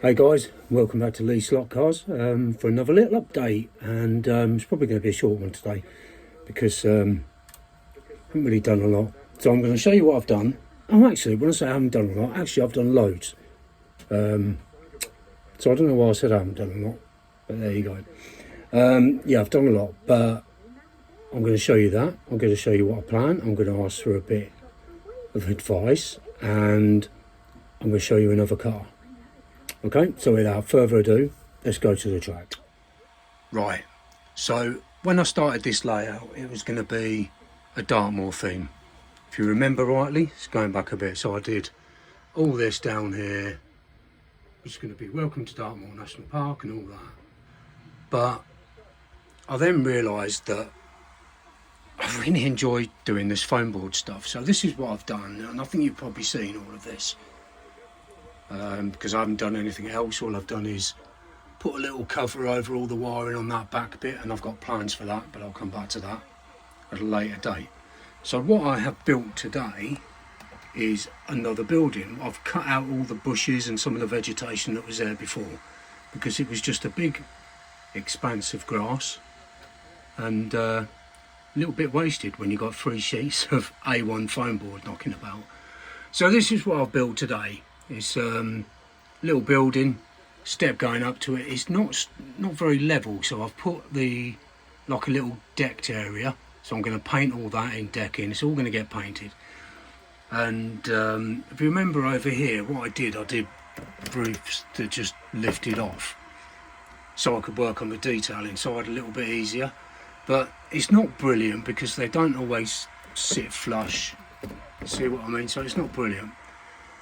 Hey guys, welcome back to Slotcars for another little update, and it's probably going to be a short one today because I haven't really done a lot. So I'm going to show you what I've done. Oh, actually, when I say I haven't done a lot, actually I've done loads. So I don't know why I said I haven't done a lot, but there you go. Yeah, I've done a lot, but I'm going to show you that. I'm going to show you what I plan. I'm going to ask for a bit of advice, and I'm going to show you another car. Okay, so without further ado, let's go to the track. Right, so when I started this layout, it was going to be a Dartmoor theme. If you remember rightly, it's going back a bit, so I did all this down here. It's going to be Welcome to Dartmoor National Park and all that. But I then realised that I really enjoyed doing this foam board stuff. So this is what I've done, and I think you've probably seen all of this. Because I haven't done anything else. All I've done is put a little cover over all the wiring on that back bit, and I've got plans for that, but I'll come back to that at a later date. So what I have built today is another building. I've cut out all the bushes and some of the vegetation that was there before, because it was just a big expanse of grass and a little bit wasted when you got 3 sheets of A1 foam board knocking about. So this is what I've built today. It's a little building, step going up to it. It's not very level, so I've put like a little decked area. So I'm going to paint all that in decking. It's all going to get painted. And if you remember over here, what I did roofs that just lifted off, so I could work on the detail inside a little bit easier. But it's not brilliant because they don't always sit flush. See what I mean? So it's not brilliant.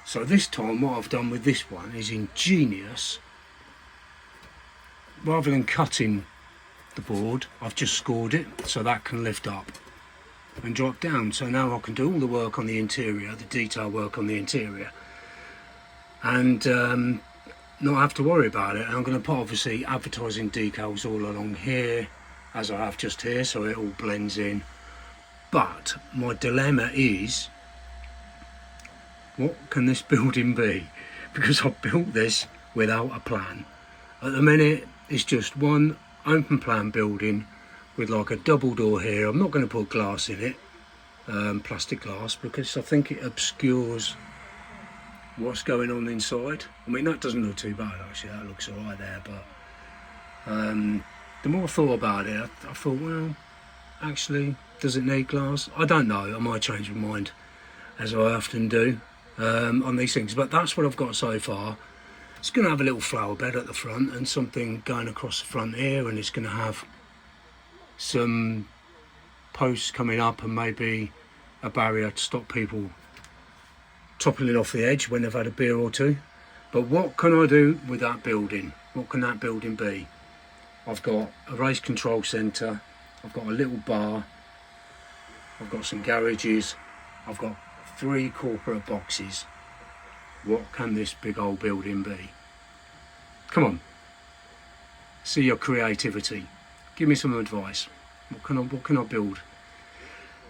So this time what I've done with this one is ingenious. Rather than cutting the board, I've just scored it so that can lift up and drop down. So now I can do all the work on the interior, the detail work on the interior, and not have to worry about it. And I'm going to put obviously advertising decals all along here, as I have just here, so it all blends in. But my dilemma is, what can this building be? Because I've built this without a plan. At the minute, it's just one open plan building with like a double door here. I'm not going to put glass in it, plastic glass, because I think it obscures what's going on inside. I mean, that doesn't look too bad actually, that looks alright there, but the more I thought about it, I thought, well, actually, does it need glass? I don't know, I might change my mind, as I often do. On these things, but that's what I've got so far. It's going to have a little flower bed at the front and something going across the front here, and it's going to have some posts coming up and maybe a barrier to stop people toppling off the edge when they've had a beer or two. But what can I do with that building? What can that building be? I've got a race control centre, I've got a little bar, I've got some garages, I've got 3 corporate boxes. What can this big old building be? Come on, see your creativity. Give me some advice. What can I build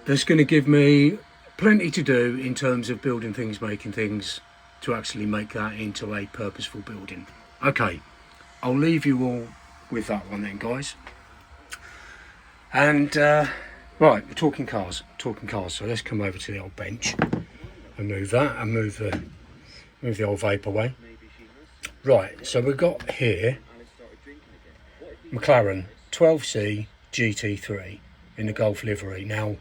that's going to give me plenty to do in terms of building things, making things, to actually make that into a purposeful building? Okay, I'll leave you all with that one then, guys. And right, we're talking cars. So let's come over to the old bench and move that, and move the old vape away. Right, so we've got here McLaren 12C GT3 in the Golf livery. Now,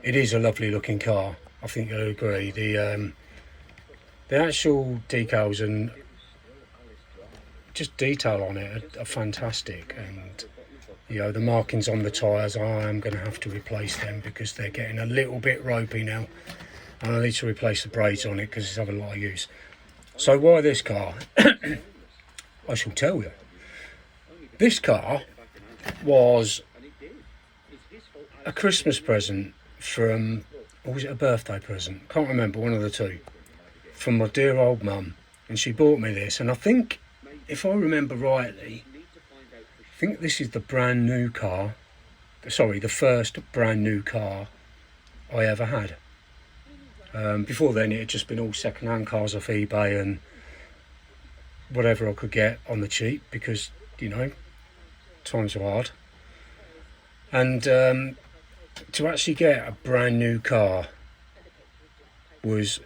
it is a lovely looking car. I think you'll agree. The actual decals and just detail on it are fantastic, and you know, the markings on the tyres, I am going to have to replace them because they're getting a little bit ropey now, and I need to replace the braids on it because it's having a lot of use. So why this car? I shall tell you. This car was a Christmas present from, or was it a birthday present? Can't remember, one of the two, from my dear old mum, and she bought me this, and I think, if I remember rightly, I think this is the brand new car, sorry, the first brand new car I ever had. Before then it had just been all second-hand cars off eBay and whatever I could get on the cheap, because, you know, times are hard. And to actually get a brand new car was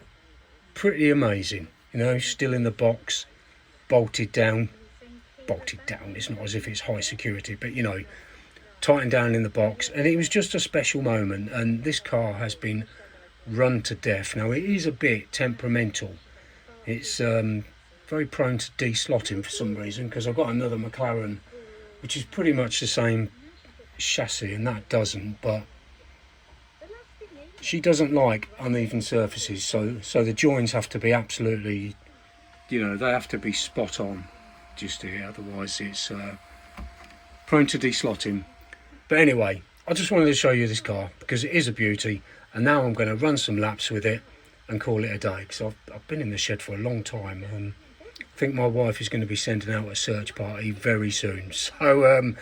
pretty amazing. You know, still in the box, bolted down. It's not as if it's high security, but, you know, tightened down in the box. And it was just a special moment. And this car has been run to death. Now, it is a bit temperamental. It's very prone to de-slotting for some reason, because I've got another McLaren which is pretty much the same chassis, and that doesn't, but she doesn't like uneven surfaces, so the joins have to be absolutely, you know, they have to be spot on just here, otherwise it's prone to de-slotting. But anyway, I just wanted to show you this car because it is a beauty, and now I'm going to run some laps with it and call it a day, because I've been in the shed for a long time, and I think my wife is going to be sending out a search party very soon. So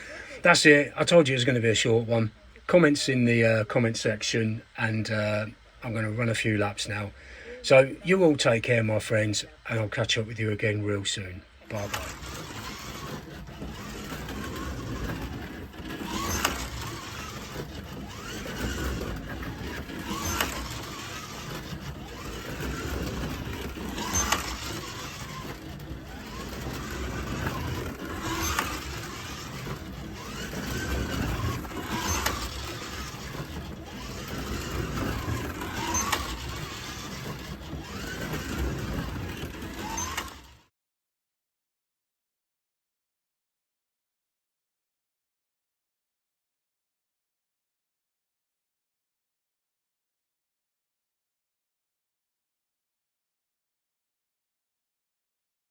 that's it. I told you it was going to be a short one. Comments in the comment section, and I'm going to run a few laps now. So you all take care, my friends, and I'll catch up with you again real soon. Bye bye.